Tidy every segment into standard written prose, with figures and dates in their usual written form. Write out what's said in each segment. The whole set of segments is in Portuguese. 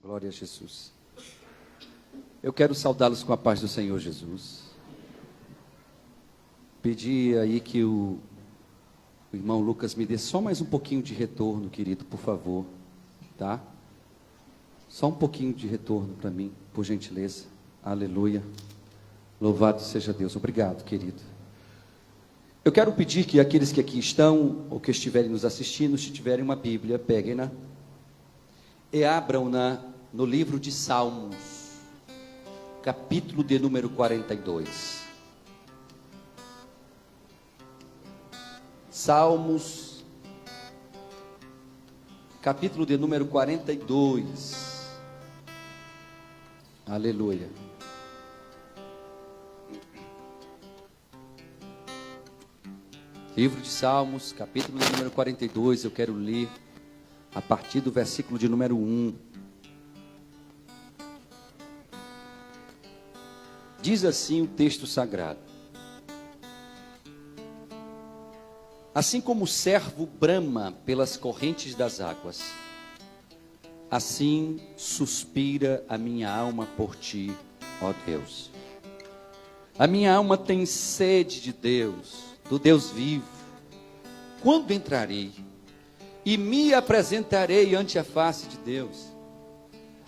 Glória a Jesus. Eu quero saudá-los com a paz do Senhor Jesus. Pedir aí que o irmão Lucas me dê só mais um pouquinho de retorno, querido, por favor, tá? Só um pouquinho de retorno para mim, por gentileza. Aleluia. Louvado seja Deus. Obrigado, querido. Eu quero pedir que aqueles que aqui estão, ou que estiverem nos assistindo, se tiverem uma Bíblia, peguem-na e abram-na no livro de Salmos, capítulo de número 42. Salmos, capítulo de número 42. Aleluia. Livro de Salmos, capítulo de número 42, eu quero ler a partir do versículo de número 1. Diz assim o texto sagrado: assim como o servo brama pelas correntes das águas, assim suspira a minha alma por ti, ó Deus. A minha alma tem sede de Deus, do Deus vivo. Quando entrarei e me apresentarei ante a face de Deus?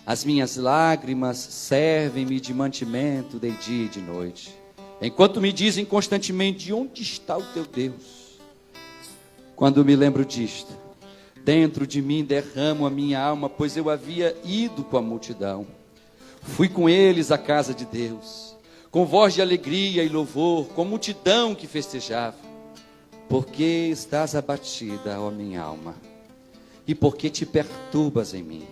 As minhas lágrimas servem-me de mantimento de dia e de noite, enquanto me dizem constantemente: onde está o teu Deus? Quando me lembro disto, dentro de mim derramo a minha alma, pois eu havia ido com a multidão. Fui com eles à casa de Deus, com voz de alegria e louvor, com multidão que festejava. Porque estás abatida, ó minha alma, e porque te perturbas em mim?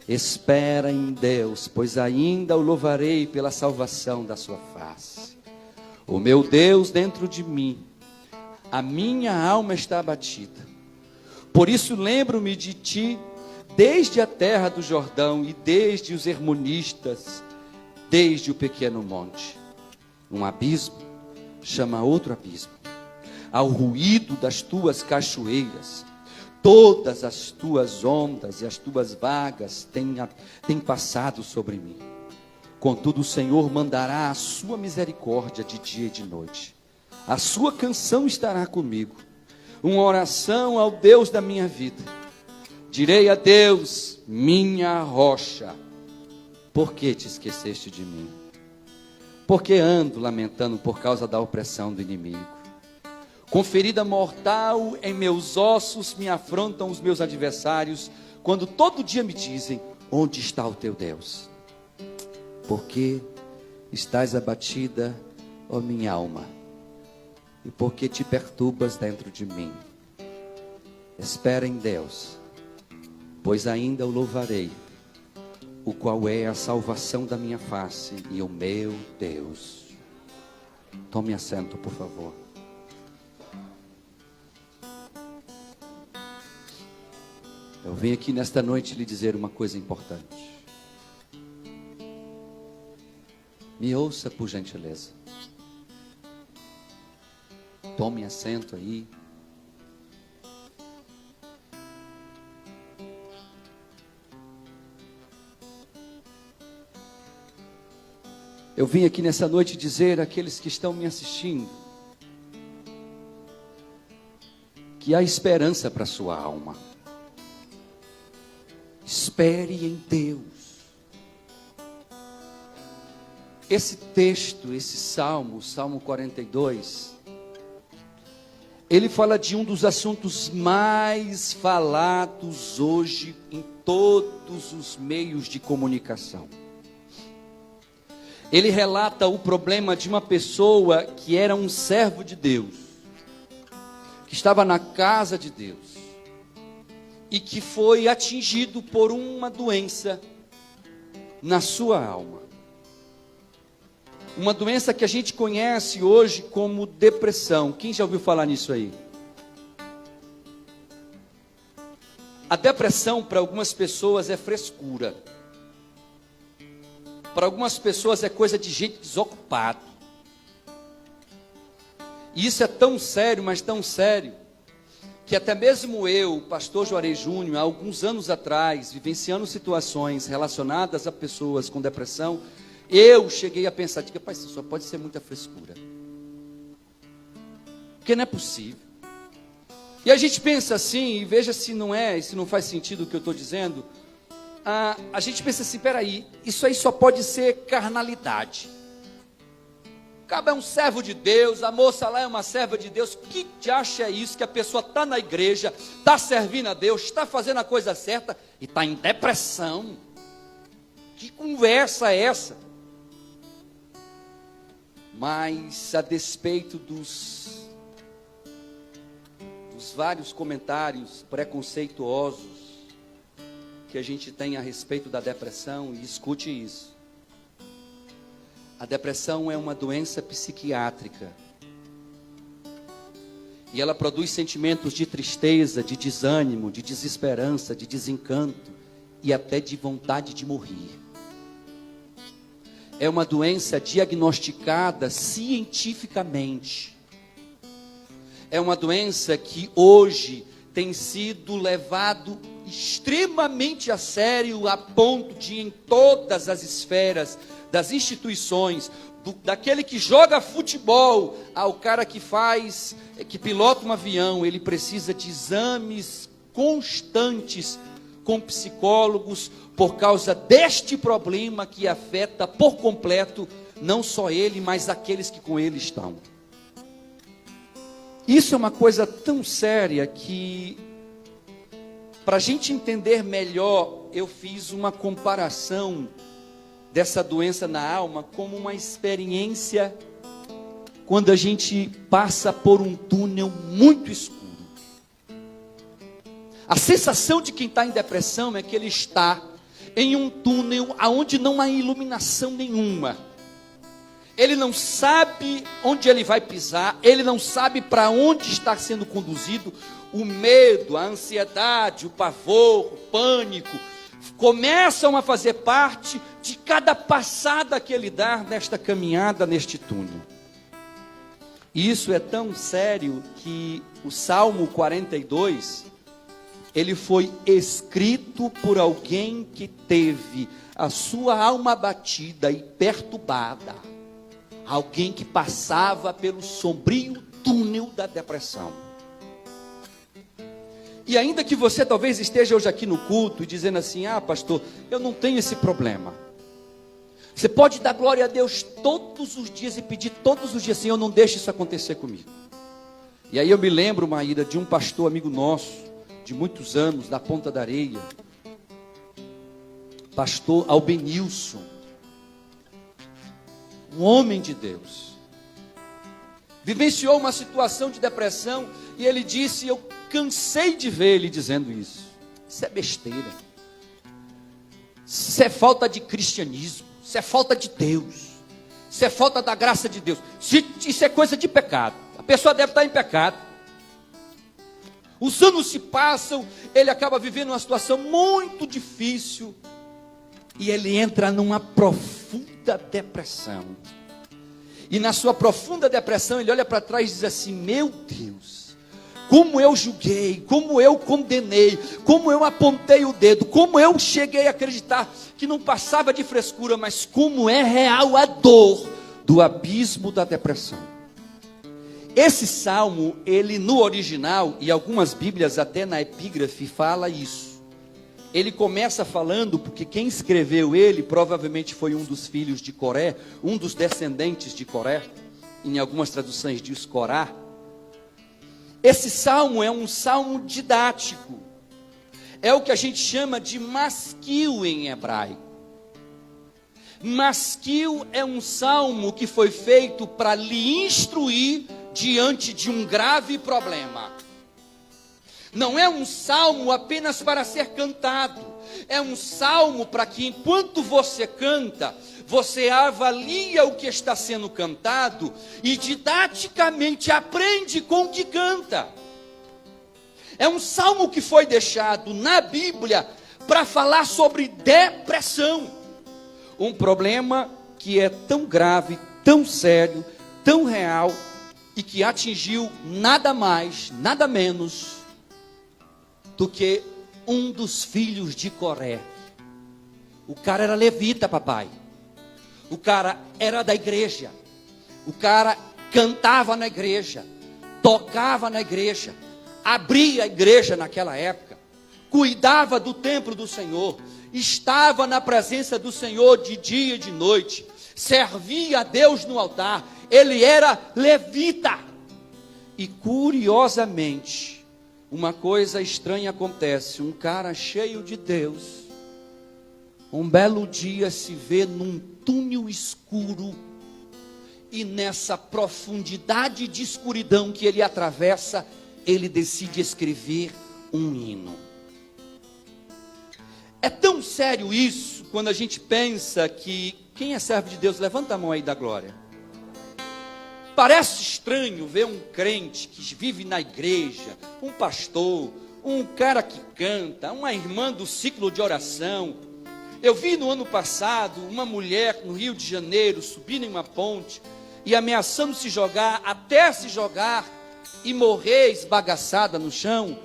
Espera em Deus, pois ainda o louvarei pela salvação da sua face. O meu Deus dentro de mim, a minha alma está abatida. Por isso lembro-me de ti desde a terra do Jordão e desde os hermonistas, desde o pequeno monte. Um abismo chama outro abismo, ao ruído das tuas cachoeiras. Todas as tuas ondas e as tuas vagas têm passado sobre mim. Contudo, o Senhor mandará a sua misericórdia de dia e de noite. A sua canção estará comigo, uma oração ao Deus da minha vida. Direi a Deus, minha rocha: por que te esqueceste de mim? Porque ando lamentando por causa da opressão do inimigo. Com ferida mortal em meus ossos me afrontam os meus adversários, quando todo dia me dizem: onde está o teu Deus? Porque estás abatida, ó minha alma, e porque te perturbas dentro de mim? Espera em Deus, pois ainda o louvarei, o qual é a salvação da minha face e o meu Deus. Tome assento, por favor. Eu venho aqui nesta noite lhe dizer uma coisa importante. Me ouça, por gentileza. Tome assento aí. Eu vim aqui nessa noite dizer àqueles que estão me assistindo que há esperança para a sua alma. Espere em Deus. Esse texto, esse salmo, Salmo 42, ele fala de um dos assuntos mais falados hoje em todos os meios de comunicação. Ele relata o problema de uma pessoa que era um servo de Deus, que estava na casa de Deus, e que foi atingido por uma doença na sua alma. Uma doença que a gente conhece hoje como depressão. Quem já ouviu falar nisso aí? A depressão para algumas pessoas é frescura. Para algumas pessoas é coisa de gente desocupada. E isso é tão sério, mas tão sério, que até mesmo eu, pastor Juarez Júnior, há alguns anos atrás, vivenciando situações relacionadas a pessoas com depressão, eu cheguei a pensar, diga, pai, isso só pode ser muita frescura. Porque não é possível. E a gente pensa assim, e veja se não é, se não faz sentido o que eu estou dizendo, a gente pensa assim, peraí, isso aí só pode ser carnalidade. O cabo é um servo de Deus, a moça lá é uma serva de Deus, que te acha isso, que a pessoa está na igreja, está servindo a Deus, está fazendo a coisa certa, e está em depressão. Que conversa é essa? Mas a despeito dos vários comentários preconceituosos que a gente tem a respeito da depressão, e escute isso. A depressão é uma doença psiquiátrica. E ela produz sentimentos de tristeza, de desânimo, de desesperança, de desencanto e até de vontade de morrer. É uma doença diagnosticada cientificamente. É uma doença que hoje tem sido levado extremamente a sério, a ponto de em todas as esferas das instituições, daquele que joga futebol ao cara que pilota um avião, ele precisa de exames constantes com psicólogos por causa deste problema que afeta por completo não só ele, mas aqueles que com ele estão. Isso é uma coisa tão séria que, para a gente entender melhor, eu fiz uma comparação dessa doença na alma como uma experiência quando a gente passa por um túnel muito escuro. A sensação de quem está em depressão é que ele está em um túnel onde não há iluminação nenhuma. Ele não sabe onde ele vai pisar, ele não sabe para onde está sendo conduzido. O medo, a ansiedade, o pavor, o pânico começam a fazer parte de cada passada que ele dá nesta caminhada, neste túnel. E isso é tão sério que o Salmo 42, ele foi escrito por alguém que teve a sua alma abatida e perturbada. Alguém que passava pelo sombrio túnel da depressão. E ainda que você talvez esteja hoje aqui no culto dizendo assim, pastor, eu não tenho esse problema. Você pode dar glória a Deus todos os dias e pedir todos os dias, Senhor, não deixe isso acontecer comigo. E aí eu me lembro, Maíra, de um pastor amigo nosso, de muitos anos, da Ponta da Areia, pastor Albenilson, um homem de Deus, vivenciou uma situação de depressão, e ele disse, eu cansei de ver ele dizendo isso. Isso é besteira. Isso é falta de cristianismo. Isso é falta de Deus. Isso é falta da graça de Deus. Isso é coisa de pecado. A pessoa deve estar em pecado. Os anos se passam, ele acaba vivendo uma situação muito difícil, e ele entra numa profunda depressão. E na sua profunda depressão, ele olha para trás e diz assim, meu Deus, como eu julguei, como eu condenei, como eu apontei o dedo, como eu cheguei a acreditar que não passava de frescura, mas como é real a dor do abismo da depressão. Esse salmo, ele no original, e algumas bíblias até na epígrafe fala isso. Ele começa falando, porque quem escreveu ele provavelmente foi um dos filhos de Coré, um dos descendentes de Coré, em algumas traduções diz Corá. Esse salmo é um salmo didático, é o que a gente chama de masquil em hebraico. Masquil é um salmo que foi feito para lhe instruir diante de um grave problema. Não é um salmo apenas para ser cantado. É um salmo para que enquanto você canta, você avalia o que está sendo cantado e didaticamente aprende com o que canta. É um salmo que foi deixado na Bíblia para falar sobre depressão. Um problema que é tão grave, tão sério, tão real e que atingiu nada mais, nada menos do que um dos filhos de Coré. O cara era levita, papai. O cara era da igreja. O cara cantava na igreja, tocava na igreja, abria a igreja naquela época, cuidava do templo do Senhor, estava na presença do Senhor de dia e de noite, servia a Deus no altar. Ele era levita. E curiosamente, uma coisa estranha acontece. Um cara cheio de Deus, um belo dia se vê num túnel escuro, e nessa profundidade de escuridão que ele atravessa, ele decide escrever um hino. É tão sério isso, quando a gente pensa que, quem é servo de Deus, levanta a mão aí da glória. Parece estranho ver um crente que vive na igreja, um pastor, um cara que canta, uma irmã do ciclo de oração. Eu vi no ano passado uma mulher no Rio de Janeiro subindo em uma ponte e ameaçando se jogar, até se jogar e morrer esbagaçada no chão.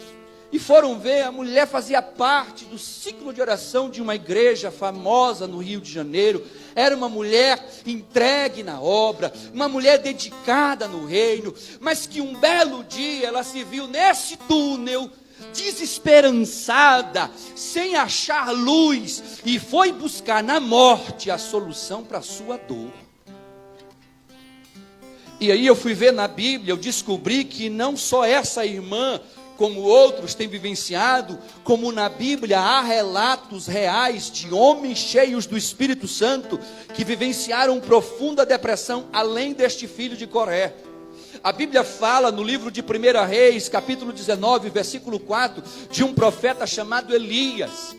E foram ver, a mulher fazia parte do ciclo de oração de uma igreja famosa no Rio de Janeiro. Era uma mulher entregue na obra, uma mulher dedicada no reino, mas que um belo dia ela se viu nesse túnel, desesperançada, sem achar luz, e foi buscar na morte a solução para a sua dor. E aí eu fui ver na Bíblia, eu descobri que não só essa irmã, como outros têm vivenciado, como na Bíblia há relatos reais de homens cheios do Espírito Santo, que vivenciaram profunda depressão, além deste filho de Coré. A Bíblia fala no livro de 1 Reis, capítulo 19, versículo 4, de um profeta chamado Elias,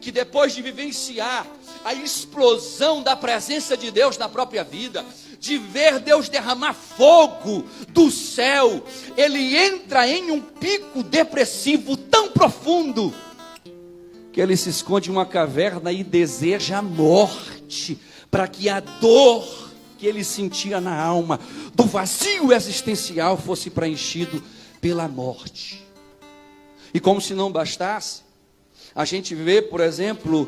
que depois de vivenciar a explosão da presença de Deus na própria vida, de ver Deus derramar fogo do céu, ele entra em um pico depressivo tão profundo, que ele se esconde em uma caverna e deseja a morte, para que a dor que ele sentia na alma, do vazio existencial, fosse preenchido pela morte. E como se não bastasse, a gente vê, por exemplo,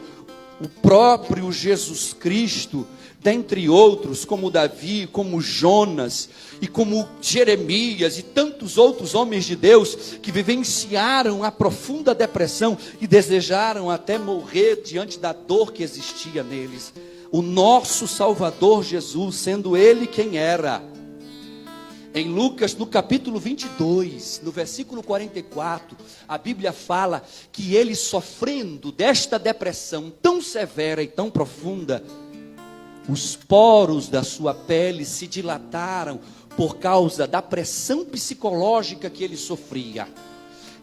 o próprio Jesus Cristo, dentre outros, como Davi, como Jonas, e como Jeremias, e tantos outros homens de Deus, que vivenciaram a profunda depressão, e desejaram até morrer diante da dor que existia neles. O nosso Salvador Jesus, sendo Ele quem era, em Lucas, no capítulo 22, no versículo 44, a Bíblia fala que ele, sofrendo desta depressão tão severa e tão profunda, os poros da sua pele se dilataram por causa da pressão psicológica que ele sofria.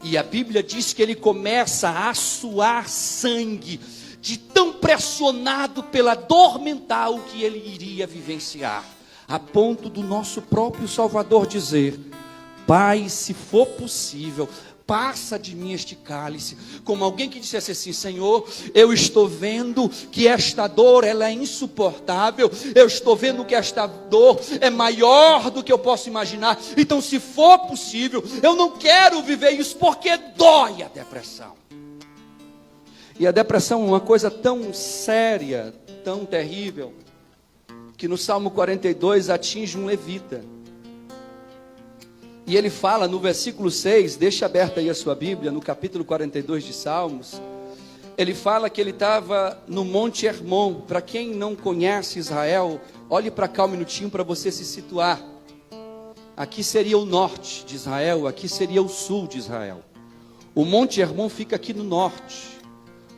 E a Bíblia diz que ele começa a suar sangue, de tão pressionado pela dor mental que ele iria vivenciar, a ponto do nosso próprio Salvador dizer: Pai, se for possível, passa de mim este cálice. Como alguém que dissesse assim: Senhor, eu estou vendo que esta dor ela é insuportável, eu estou vendo que esta dor é maior do que eu posso imaginar, então se for possível, eu não quero viver isso, porque dói a depressão. E a depressão é uma coisa tão séria, tão terrível, que no Salmo 42 atinge um levita. E ele fala no versículo 6, deixa aberta aí a sua Bíblia, no capítulo 42 de Salmos, ele fala que ele estava no Monte Hermon. Para quem não conhece Israel, olhe para cá um minutinho para você se situar. Aqui seria o norte de Israel, aqui seria o sul de Israel. O Monte Hermon fica aqui no norte,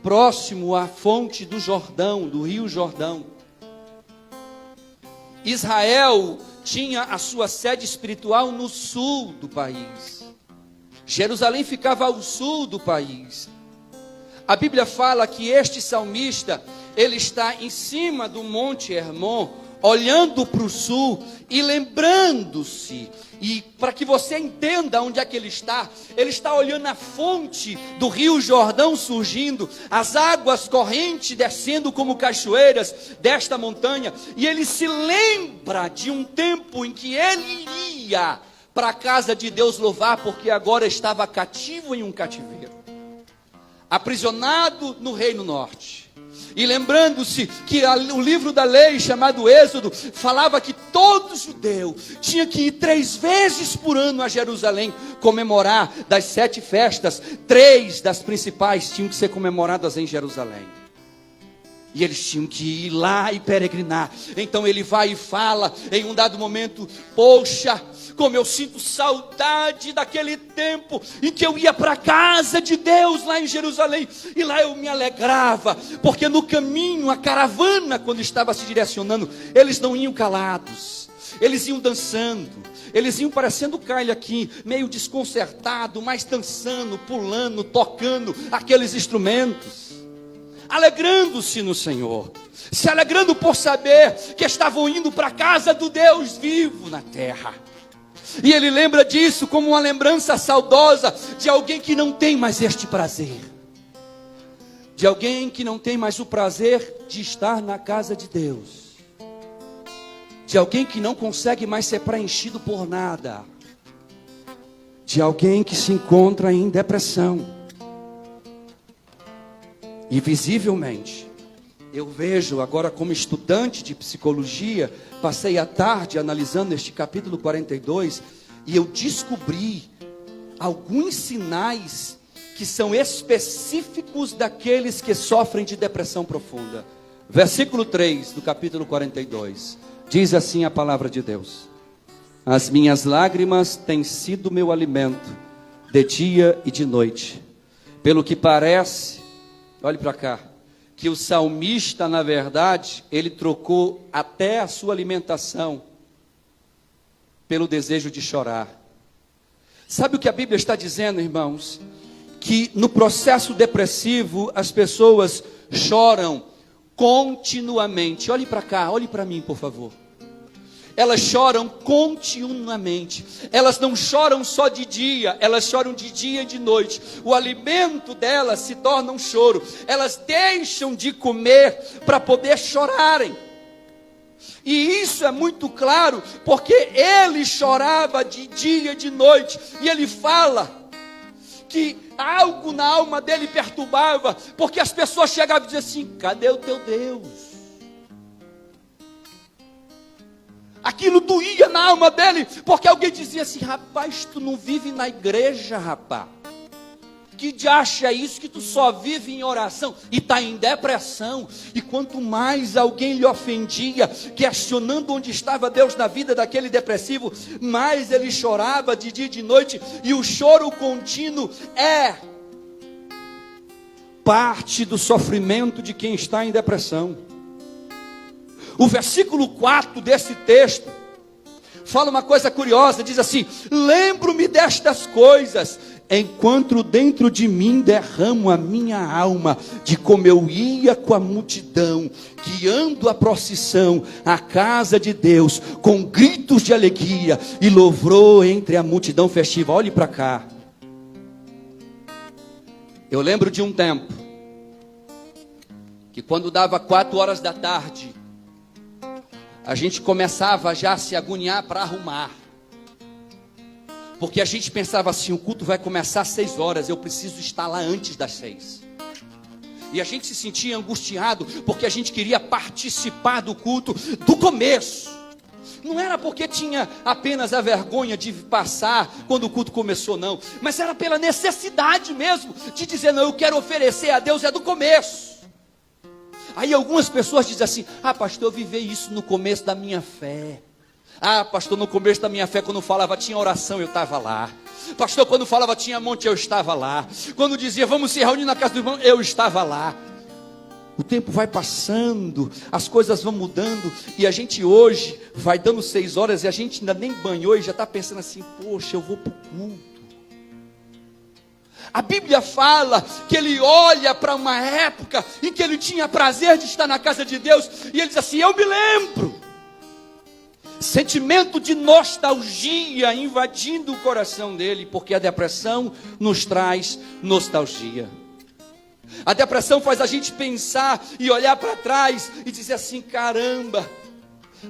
próximo à fonte do Jordão, do rio Jordão. Israel tinha a sua sede espiritual no sul do país. Jerusalém ficava ao sul do país. A Bíblia fala que este salmista, ele está em cima do Monte Hermon, olhando para o sul e lembrando-se, e para que você entenda onde é que ele está olhando a fonte do rio Jordão surgindo, as águas correntes descendo como cachoeiras desta montanha, e ele se lembra de um tempo em que ele iria para a casa de Deus louvar, porque agora estava cativo em um cativeiro. aprisionado no Reino Norte. E lembrando-se que o livro da lei, chamado Êxodo, falava que todo judeu tinha que ir 3 vezes por ano a Jerusalém comemorar das 7 festas. 3 das principais tinham que ser comemoradas em Jerusalém. E eles tinham que ir lá e peregrinar. Então ele vai e fala em um dado momento: poxa, como eu sinto saudade daquele tempo em que eu ia para a casa de Deus lá em Jerusalém, e lá eu me alegrava, porque no caminho, a caravana, quando estava se direcionando, eles não iam calados, eles iam dançando, eles iam parecendo Kyle aqui, meio desconcertado, mas dançando, pulando, tocando aqueles instrumentos, alegrando-se no Senhor, se alegrando por saber que estavam indo para a casa do Deus vivo na terra. E ele lembra disso como uma lembrança saudosa de alguém que não tem mais este prazer, de alguém que não tem mais o prazer de estar na casa de Deus, de alguém que não consegue mais ser preenchido por nada, de alguém que se encontra em depressão. E visivelmente, eu vejo agora como estudante de psicologia, passei a tarde analisando este capítulo 42, e eu descobri alguns sinais que são específicos daqueles que sofrem de depressão profunda. Versículo 3 do capítulo 42, diz assim a palavra de Deus: as minhas lágrimas têm sido meu alimento, de dia e de noite. Pelo que parece, olhe para cá, que o salmista, na verdade, ele trocou até a sua alimentação pelo desejo de chorar. Sabe o que a Bíblia está dizendo, irmãos? Que no processo depressivo as pessoas choram continuamente. Olhe para cá, olhe para mim, por favor. Elas choram continuamente. Elas não choram só de dia, elas choram de dia e de noite. O alimento delas se torna um choro. Elas deixam de comer para poder chorarem. E isso é muito claro, porque ele chorava de dia e de noite. E ele fala que algo na alma dele perturbava, porque as pessoas chegavam e diziam assim: cadê o teu Deus? Aquilo doía na alma dele, porque alguém dizia assim: rapaz, tu não vive na igreja, rapaz. Que diacho é isso que tu só vive em oração e está em depressão? E quanto mais alguém lhe ofendia, questionando onde estava Deus na vida daquele depressivo, mais ele chorava de dia e de noite. E o choro contínuo é parte do sofrimento de quem está em depressão. O versículo 4 desse texto fala uma coisa curiosa, diz assim: lembro-me destas coisas, enquanto dentro de mim derramo a minha alma, de como eu ia com a multidão, guiando a procissão à casa de Deus, com gritos de alegria e louvor entre a multidão festiva. Olhe para cá. Eu lembro de um tempo, que quando dava 4 horas da tarde, a gente começava já a se agoniar para arrumar, porque a gente pensava assim: o culto vai começar às 6 horas, eu preciso estar lá antes das 6. E a gente se sentia angustiado, porque a gente queria participar do culto do começo. Não era porque tinha apenas a vergonha de passar quando o culto começou, não, mas era pela necessidade mesmo, de dizer: não, eu quero oferecer a Deus, é do começo. Aí algumas pessoas dizem assim: ah, pastor, eu vivi isso no começo da minha fé. Ah, pastor, no começo da minha fé, quando falava tinha oração, eu estava lá. Pastor, quando falava tinha monte, eu estava lá. Quando dizia vamos se reunir na casa do irmão, eu estava lá. O tempo vai passando, as coisas vão mudando, e a gente hoje vai dando 6 horas e a gente ainda nem banhou e já está pensando assim: poxa, eu vou para o culto. A Bíblia fala que ele olha para uma época em que ele tinha prazer de estar na casa de Deus, e ele diz assim: eu me lembro. Sentimento de nostalgia invadindo o coração dele, porque a depressão nos traz nostalgia. A depressão faz a gente pensar e olhar para trás e dizer assim: caramba,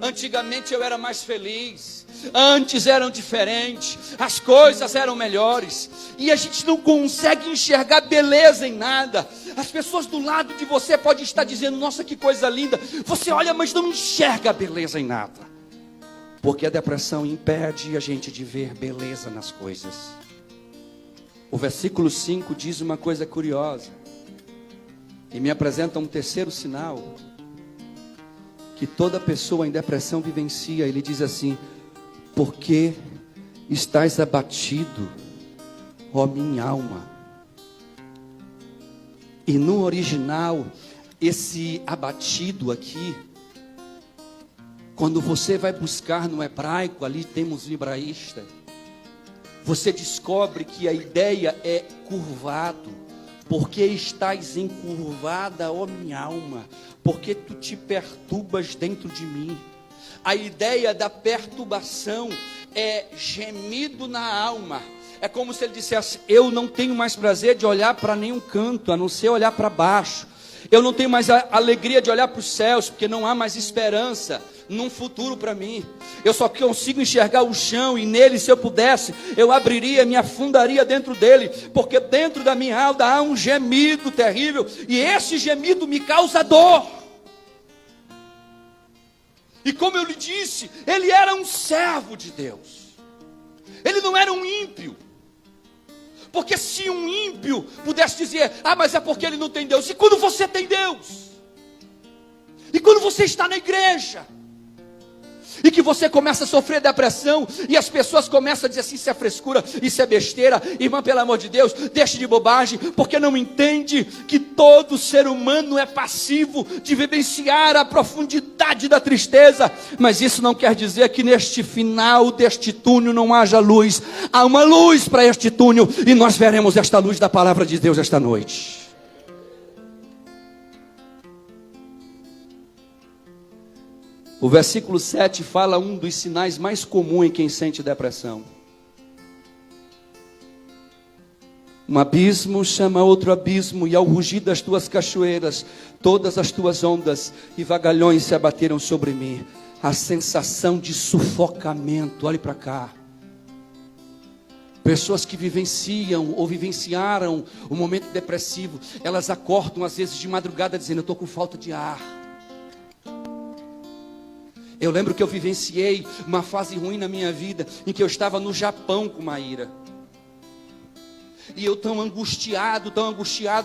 Antigamente eu era mais feliz, antes eram diferentes, as coisas eram melhores, e a gente não consegue enxergar beleza em nada. As pessoas do lado de você podem estar dizendo: nossa, que coisa linda. Você olha, mas não enxerga beleza em nada, porque a depressão impede a gente de ver beleza nas coisas. O versículo 5 diz uma coisa curiosa, e me apresenta um terceiro sinal que toda pessoa em depressão vivencia. Ele diz assim: por que estás abatido, ó minha alma? E no original, esse abatido aqui, quando você vai buscar no hebraico, ali temos o hebraísta, você descobre que a ideia é curvado. Porque estás encurvada, ó minha alma, porque tu te perturbas dentro de mim. A ideia da perturbação é gemido na alma. É como se ele dissesse: eu não tenho mais prazer de olhar para nenhum canto, a não ser olhar para baixo. Eu não tenho mais a alegria de olhar para os céus, porque não há mais esperança num futuro para mim. Eu só consigo enxergar o chão, e nele, se eu pudesse, eu abriria, me afundaria dentro dele, porque dentro da minha alma há um gemido terrível, e esse gemido me causa dor. E como eu lhe disse, ele era um servo de Deus, ele não era um ímpio. Porque se um ímpio pudesse dizer: ah, mas é porque ele não tem Deus. E quando você tem Deus? E quando você está na igreja? E que você começa a sofrer depressão, e as pessoas começam a dizer assim: isso é frescura, isso é besteira. Irmã, pelo amor de Deus, deixe de bobagem, porque não entende que todo ser humano é passivo de vivenciar a profundidade da tristeza. Mas isso não quer dizer que neste final deste túnel não haja luz. Há uma luz para este túnel, e nós veremos esta luz da palavra de Deus esta noite. O versículo 7 fala um dos sinais mais comuns em quem sente depressão. Um abismo chama outro abismo, e ao rugir das tuas cachoeiras, todas as tuas ondas e vagalhões se abateram sobre mim. A sensação de sufocamento, olhe para cá. Pessoas que vivenciam ou vivenciaram o momento depressivo, elas acordam às vezes de madrugada dizendo: eu estou com falta de ar. Eu lembro que eu vivenciei uma fase ruim na minha vida, em que eu estava no Japão com Maíra. E eu tão angustiado,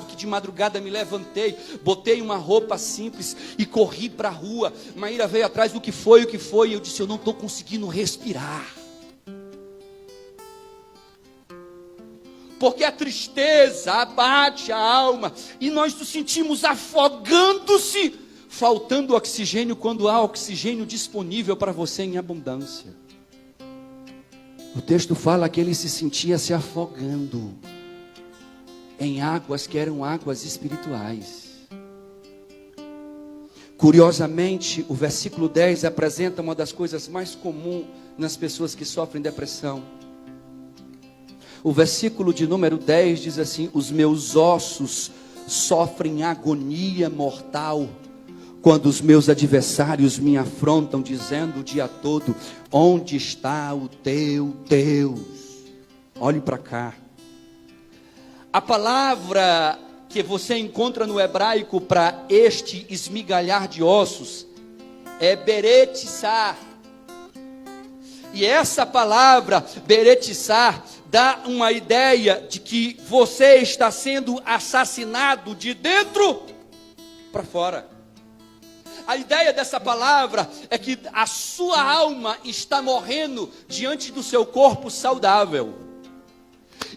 que de madrugada me levantei, botei uma roupa simples e corri para a rua. Maíra veio atrás: o que foi? E eu disse: eu não estou conseguindo respirar. Porque a tristeza abate a alma, e nós nos sentimos afogando-se, faltando oxigênio, quando há oxigênio disponível para você em abundância. O texto fala que ele se sentia se afogando em águas que eram águas espirituais. Curiosamente, o versículo 10 apresenta uma das coisas mais comuns nas pessoas que sofrem depressão. O versículo de número 10 diz assim: os meus ossos sofrem agonia mortal, quando os meus adversários me afrontam, dizendo o dia todo: onde está o teu Deus? Olhe para cá. A palavra que você encontra no hebraico para este esmigalhar de ossos é beretissar. E essa palavra beretissar dá uma ideia de que você está sendo assassinado de dentro para fora. A ideia dessa palavra é que a sua alma está morrendo diante do seu corpo saudável.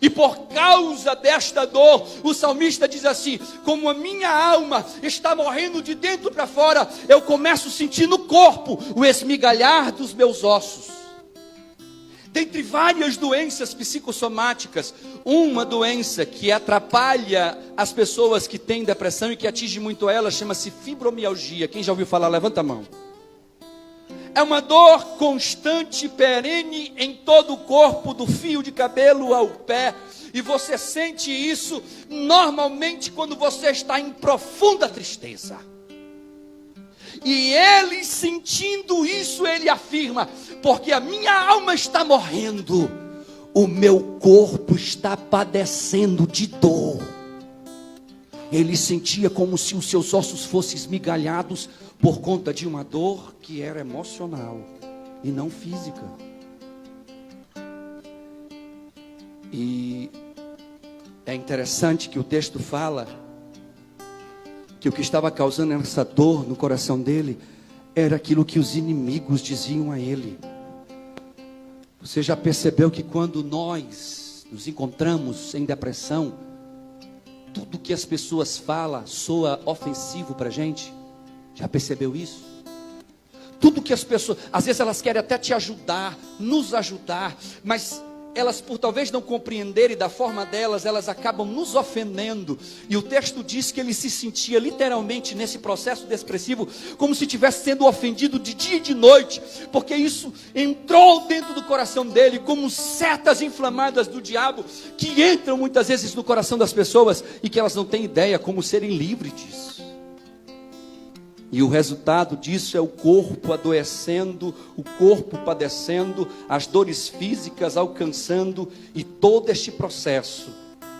E por causa desta dor, o salmista diz assim: como a minha alma está morrendo de dentro para fora, eu começo a sentir no corpo o esmigalhar dos meus ossos. Dentre várias doenças psicossomáticas, uma doença que atrapalha as pessoas que têm depressão e que atinge muito elas, chama-se fibromialgia. Quem já ouviu falar, levanta a mão. É uma dor constante, perene em todo o corpo, do fio de cabelo ao pé. E você sente isso normalmente quando você está em profunda tristeza. E ele, sentindo isso, ele afirma: porque a minha alma está morrendo, o meu corpo está padecendo de dor. Ele sentia como se os seus ossos fossem esmigalhados por conta de uma dor que era emocional e não física. E é interessante que o texto fala que o que estava causando essa dor no coração dele era aquilo que os inimigos diziam a ele. Você já percebeu que quando nós nos encontramos em depressão, tudo que as pessoas falam soa ofensivo para a gente? Já percebeu isso? Tudo que as pessoas, às vezes elas querem até te ajudar, nos ajudar, mas elas, por talvez não compreenderem da forma delas, elas acabam nos ofendendo. E o texto diz que ele se sentia literalmente nesse processo depressivo como se estivesse sendo ofendido de dia e de noite, porque isso entrou dentro do coração dele como setas inflamadas do diabo, que entram muitas vezes no coração das pessoas e que elas não têm ideia como serem livres disso. E o resultado disso é o corpo adoecendo, o corpo padecendo, as dores físicas alcançando, e todo este processo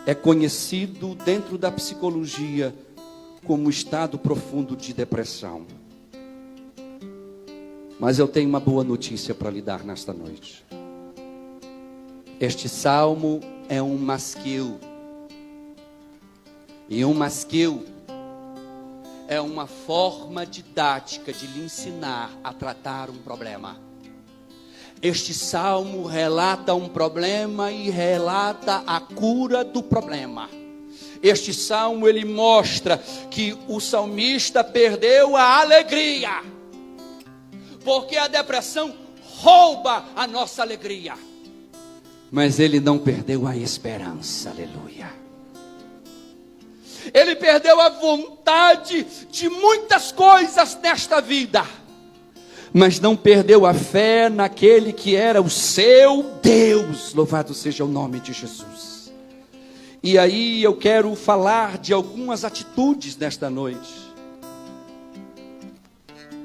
é conhecido dentro da psicologia como estado profundo de depressão. Mas eu tenho uma boa notícia para lhe dar nesta noite. Este salmo é um masquil. E um masquil é uma forma didática de lhe ensinar a tratar um problema. Este salmo relata um problema e relata a cura do problema. Este salmo, ele mostra que o salmista perdeu a alegria, porque a depressão rouba a nossa alegria. Mas ele não perdeu a esperança, aleluia. Ele perdeu a vontade de muitas coisas nesta vida, mas não perdeu a fé naquele que era o seu Deus. Louvado seja o nome de Jesus. E aí eu quero falar de algumas atitudes nesta noite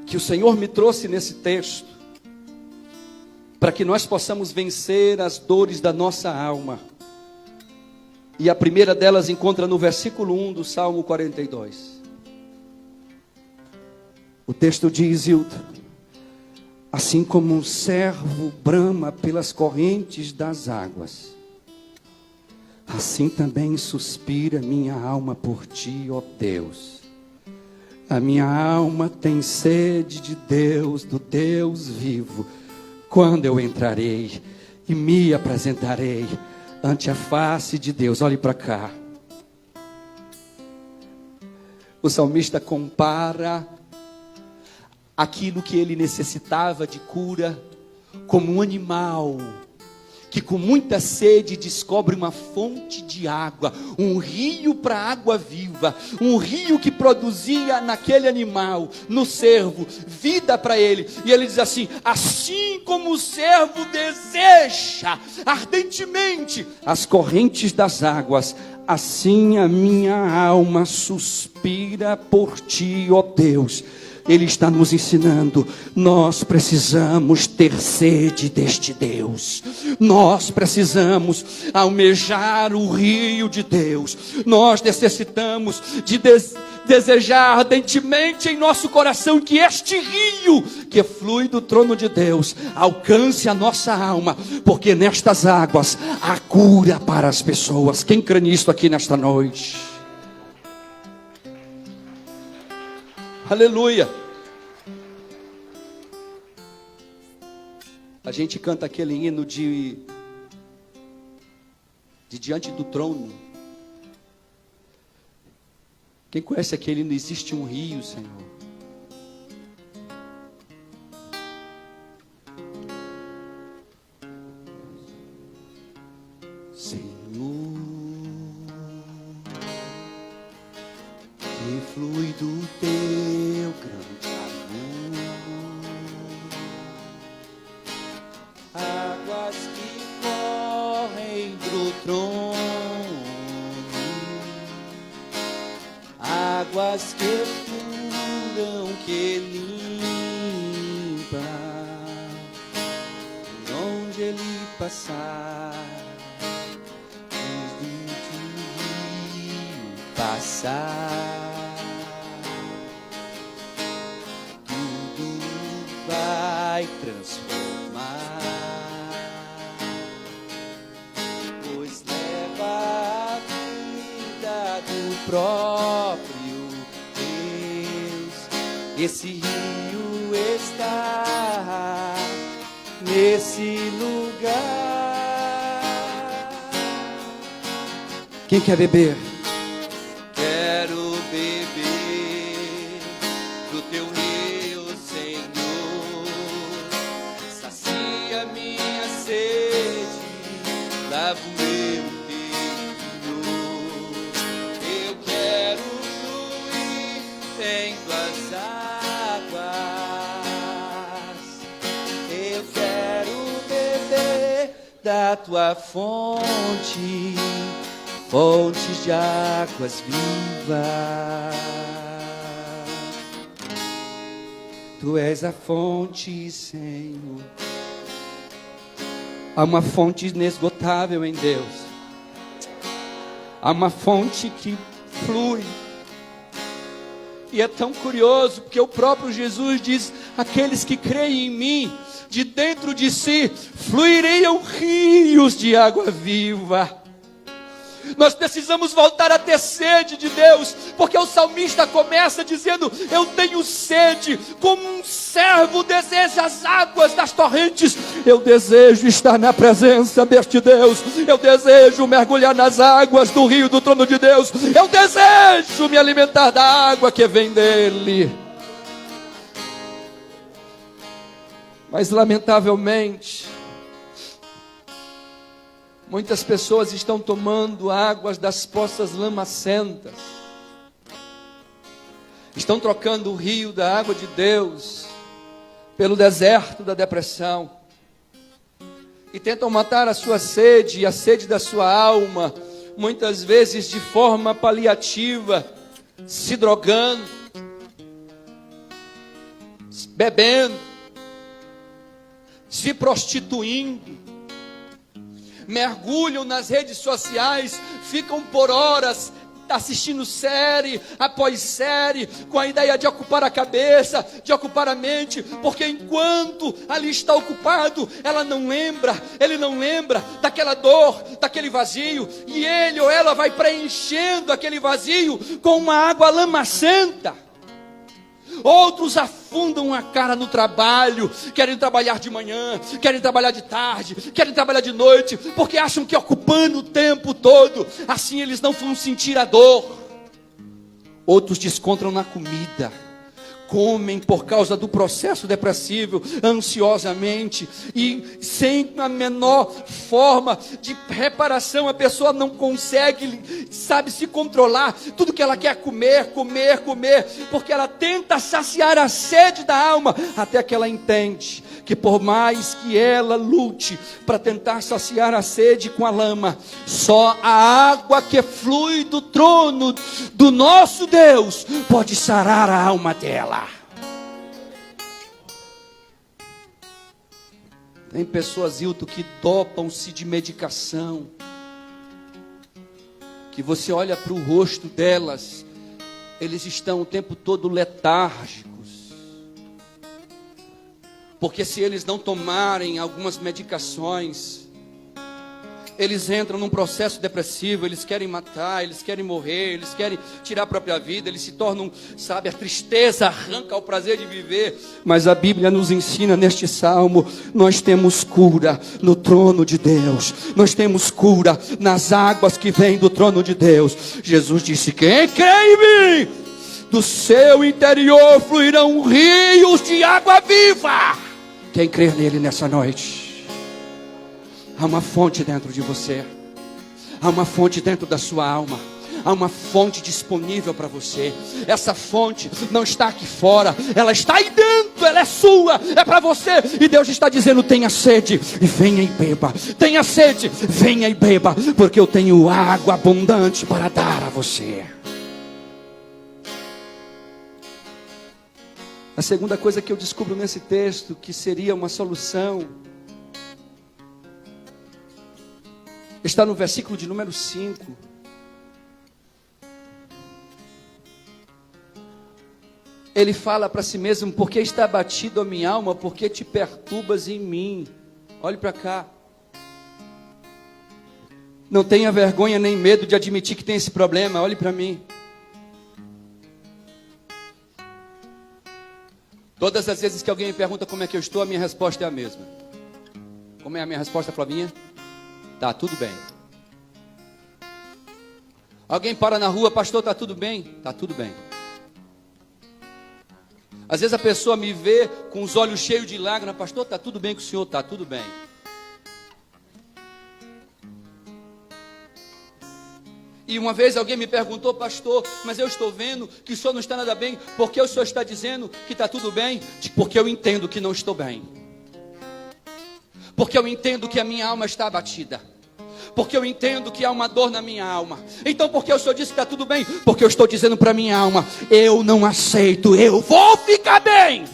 que o Senhor me trouxe nesse texto, para que nós possamos vencer as dores da nossa alma. E a primeira delas encontra no versículo 1 do Salmo 42. O texto diz: Hilda, assim como um servo brama pelas correntes das águas, assim também suspira minha alma por ti, ó Deus. A minha alma tem sede de Deus, do Deus vivo. Quando eu entrarei e me apresentarei ante a face de Deus. Olhe para cá. O salmista compara aquilo que ele necessitava de cura como um animal que com muita sede descobre uma fonte de água, um rio para água viva, um rio que produzia naquele animal, no servo, vida para ele. E ele diz assim: assim como o servo deseja ardentemente as correntes das águas, assim a minha alma suspira por ti, ó Deus. Ele está nos ensinando, nós precisamos ter sede deste Deus, nós precisamos almejar o rio de Deus, nós necessitamos de desejar ardentemente em nosso coração que este rio que flui do trono de Deus alcance a nossa alma, porque nestas águas há cura para as pessoas. Quem crê nisso aqui nesta noite? Aleluia. A gente canta aquele hino de diante do trono. Quem conhece aquele hino? Existe um rio, Senhor. Senhor, que flui do teu grande amor, águas que correm pro trono, águas que curam, que passar, antes do rio passar, tudo vai transformar, pois leva a vida do próprio Deus. Esse rio está nesse lugar. Quem quer beber? Quero beber do teu rio, Senhor. Sacia minha sede, lava o meu interior. Eu quero fluir tendo as águas. Eu quero beber da tua fonte, fontes de águas vivas. Tu és a fonte, Senhor. Há uma fonte inesgotável em Deus. Há uma fonte que flui. E é tão curioso, porque o próprio Jesus diz: aqueles que creem em mim, de dentro de si fluiriam rios de água viva. Nós precisamos voltar a ter sede de Deus, porque o salmista começa dizendo: eu tenho sede, como um servo deseja as águas das torrentes. Eu desejo estar na presença deste Deus, eu desejo mergulhar nas águas do rio do trono de Deus, eu desejo me alimentar da água que vem dele. Mas lamentavelmente, muitas pessoas estão tomando águas das poças lamacentas. Estão trocando o rio da água de Deus pelo deserto da depressão. E tentam matar a sua sede e a sede da sua alma, muitas vezes de forma paliativa, se drogando, bebendo, se prostituindo. Mergulham nas redes sociais, ficam por horas assistindo série após série, com a ideia de ocupar a cabeça, de ocupar a mente, porque enquanto ali está ocupado, ele não lembra daquela dor, daquele vazio, e ele ou ela vai preenchendo aquele vazio com uma água lamacenta. Outros afundam a cara no trabalho, querem trabalhar de manhã, querem trabalhar de tarde, querem trabalhar de noite, porque acham que ocupando o tempo todo, assim eles não vão sentir a dor. Outros descontam na comida, comem por causa do processo depressivo, ansiosamente, e sem a menor forma de reparação. A pessoa não consegue, se controlar. Tudo que ela quer é comer, porque ela tenta saciar a sede da alma, até que ela entende que por mais que ela lute para tentar saciar a sede com a lama, só a água que flui do trono do nosso Deus pode sarar a alma dela. Tem pessoas, Hilton, que dopam-se de medicação, que você olha para o rosto delas, eles estão o tempo todo letárgicos. Porque se eles não tomarem algumas medicações, eles entram num processo depressivo, eles querem matar, eles querem morrer, eles querem tirar a própria vida, eles se tornam, a tristeza arranca o prazer de viver. Mas a Bíblia nos ensina neste salmo: nós temos cura no trono de Deus, nós temos cura nas águas que vêm do trono de Deus. Jesus disse: quem crê em mim, do seu interior fluirão rios de água viva. Quem crê nele nessa noite? Há uma fonte dentro de você, há uma fonte dentro da sua alma, há uma fonte disponível para você. Essa fonte não está aqui fora, ela está aí dentro, ela é sua, é para você. E Deus está dizendo: tenha sede e venha e beba. Tenha sede, venha e beba, porque eu tenho água abundante para dar a você. A segunda coisa que eu descubro nesse texto, que seria uma solução, está no versículo de número 5. Ele fala para si mesmo: porque está abatido a minha alma, porque te perturbas em mim. Olhe para cá. Não tenha vergonha nem medo de admitir que tem esse problema. Olhe para mim. Todas as vezes que alguém me pergunta como é que eu estou, a minha resposta é a mesma. Como é a minha resposta, Flavinha? Tá tudo bem. Alguém para na rua: pastor, tá tudo bem? Tá tudo bem. Às vezes a pessoa me vê com os olhos cheios de lágrimas: pastor, tá tudo bem com o senhor? Tá tudo bem. E uma vez alguém me perguntou: pastor, mas eu estou vendo que o senhor não está nada bem, por que o senhor está dizendo que está tudo bem? Porque eu entendo que não estou bem. Porque eu entendo que a minha alma está abatida. Porque eu entendo que há uma dor na minha alma. Então por que o senhor disse que está tudo bem? Porque eu estou dizendo para a minha alma: eu não aceito, eu vou ficar bem.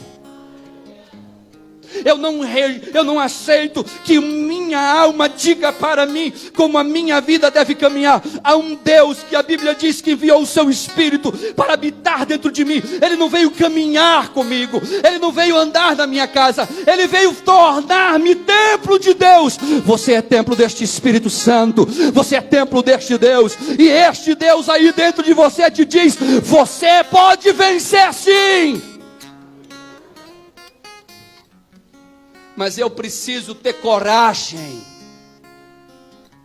Eu não aceito que minha alma diga para mim como a minha vida deve caminhar. Há um Deus que a Bíblia diz que enviou o seu Espírito para habitar dentro de mim. Ele não veio caminhar comigo, Ele não veio andar na minha casa, Ele veio tornar-me templo de Deus. Você é templo deste Espírito Santo, você é templo deste Deus. E este Deus aí dentro de você te diz: você pode vencer sim. Mas eu preciso ter coragem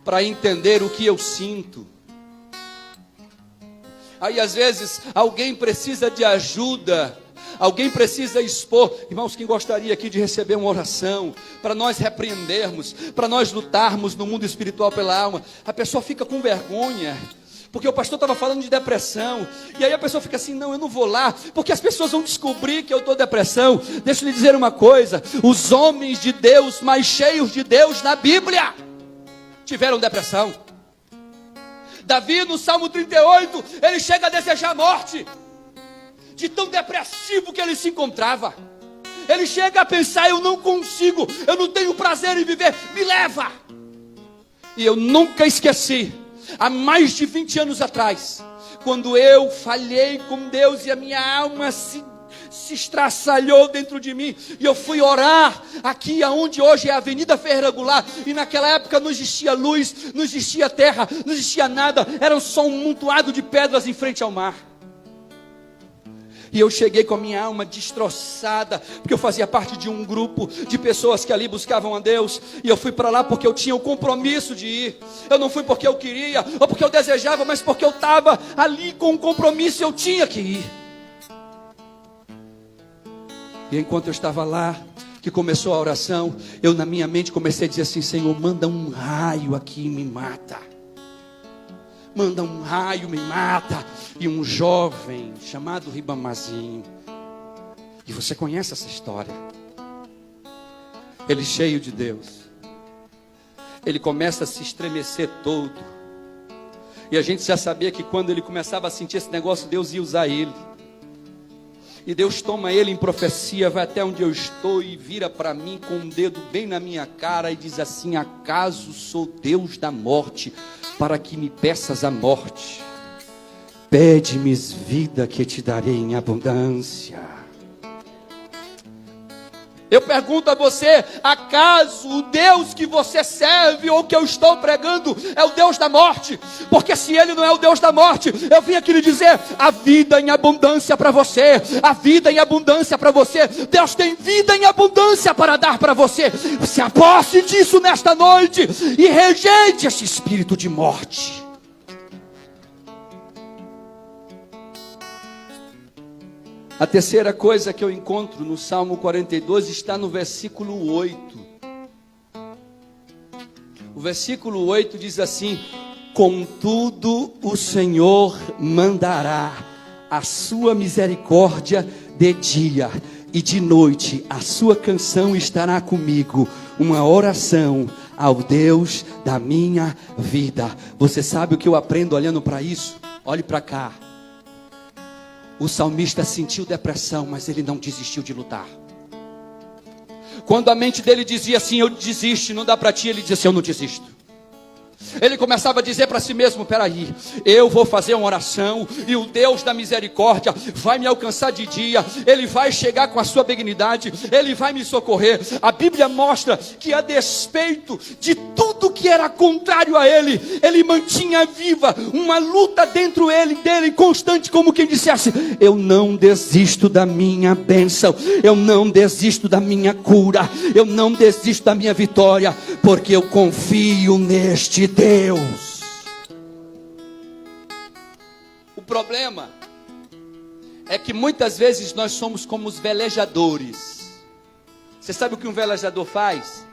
para entender o que eu sinto. Aí às vezes alguém precisa de ajuda, alguém precisa expor. Irmãos, quem gostaria aqui de receber uma oração para nós repreendermos, para nós lutarmos no mundo espiritual pela alma? A pessoa fica com vergonha, porque o pastor estava falando de depressão, e aí a pessoa fica assim: não, eu não vou lá, porque as pessoas vão descobrir que eu estou depressão. Deixa eu lhe dizer uma coisa: os homens de Deus, mais cheios de Deus na Bíblia, tiveram depressão. Davi no Salmo 38, ele chega a desejar a morte, de tão depressivo que ele se encontrava. Ele chega a pensar: eu não consigo, eu não tenho prazer em viver, me leva. E eu nunca esqueci, há mais de 20 anos atrás, quando eu falhei com Deus e a minha alma se estraçalhou dentro de mim, e eu fui orar aqui aonde hoje é a Avenida Ferreira Goulart, e naquela época não existia luz, não existia terra, não existia nada, era só um montoado de pedras em frente ao mar. E eu cheguei com a minha alma destroçada, porque eu fazia parte de um grupo de pessoas que ali buscavam a Deus. E eu fui para lá porque eu tinha o compromisso de ir. Eu não fui porque eu queria, ou porque eu desejava, mas porque eu estava ali com um compromisso e eu tinha que ir. E enquanto eu estava lá, que começou a oração, eu na minha mente comecei a dizer assim: Senhor, manda um raio aqui e me mata. Manda um raio, me mata. E um jovem chamado Ribamazinho, e você conhece essa história, ele cheio de Deus, ele começa a se estremecer todo, e a gente já sabia que quando ele começava a sentir esse negócio, Deus ia usar ele. E Deus toma ele em profecia, vai até onde eu estou e vira para mim com um dedo bem na minha cara e diz assim: acaso sou Deus da morte, para que me peças a morte? Pede-me vida que te darei em abundância. Eu pergunto a você: acaso o Deus que você serve ou que eu estou pregando é o Deus da morte? Porque se Ele não é o Deus da morte, eu vim aqui lhe dizer: a vida em abundância para você, a vida em abundância para você. Deus tem vida em abundância para dar para você. Se aposse disso nesta noite e rejeite esse espírito de morte. A terceira coisa que eu encontro no Salmo 42 está no versículo 8. O versículo 8 diz assim: contudo o Senhor mandará a sua misericórdia de dia, e de noite a sua canção estará comigo, uma oração ao Deus da minha vida. Você sabe o que eu aprendo olhando para isso? Olhe para cá. O salmista sentiu depressão, mas ele não desistiu de lutar. Quando a mente dele dizia assim: eu desisto, não dá para ti, ele dizia assim: eu não desisto. Ele começava a dizer para si mesmo: peraí, eu vou fazer uma oração, e o Deus da misericórdia vai me alcançar de dia, Ele vai chegar com a sua benignidade, Ele vai me socorrer. A Bíblia mostra que, a despeito de tudo que era contrário a ele, ele mantinha viva uma luta dentro dele constante, como quem dissesse: eu não desisto da minha bênção, eu não desisto da minha cura, eu não desisto da minha vitória, porque eu confio neste Deus. O problema é que muitas vezes nós somos como os velejadores. Você sabe o que um velejador faz?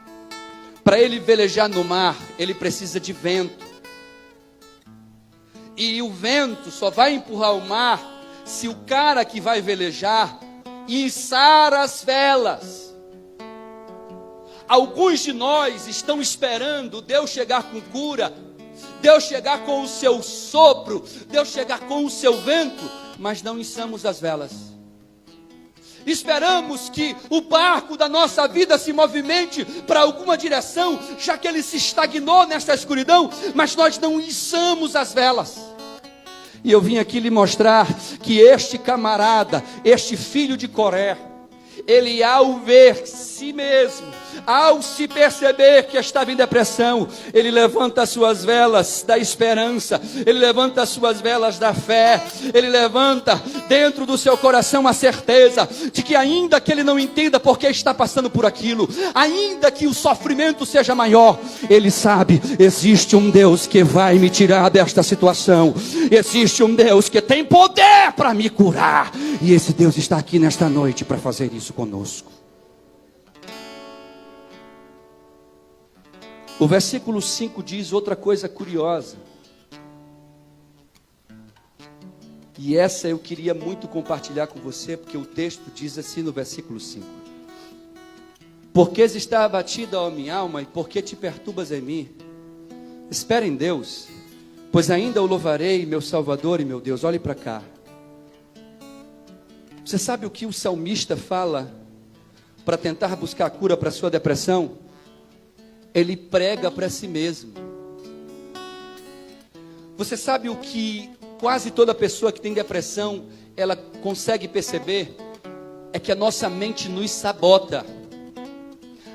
Para ele velejar no mar, ele precisa de vento. E o vento só vai empurrar o mar se o cara que vai velejar içar as velas. Alguns de nós estão esperando Deus chegar com cura, Deus chegar com o seu sopro, Deus chegar com o seu vento, mas não içamos as velas. Esperamos que o barco da nossa vida se movimente para alguma direção, já que ele se estagnou nesta escuridão, mas nós não içamos as velas. E eu vim aqui lhe mostrar que este camarada, este filho de Coré, ele, ao ver si mesmo, ao se perceber que estava em depressão, ele levanta as suas velas da esperança, ele levanta as suas velas da fé, ele levanta dentro do seu coração a certeza de que, ainda que ele não entenda por que está passando por aquilo, ainda que o sofrimento seja maior, ele sabe: existe um Deus que vai me tirar desta situação, existe um Deus que tem poder para me curar, e esse Deus está aqui nesta noite para fazer isso conosco. O versículo 5 diz outra coisa curiosa, e essa eu queria muito compartilhar com você, porque o texto diz assim no versículo 5: porque está abatida, ó minha alma, e por que te perturbas em mim? Espera em Deus, pois ainda o louvarei, meu Salvador e meu Deus. Olhe para cá. Você sabe o que o salmista fala para tentar buscar a cura para a sua depressão? Ele prega para si mesmo. Você sabe o que quase toda pessoa que tem depressão, ela consegue perceber? É que a nossa mente nos sabota.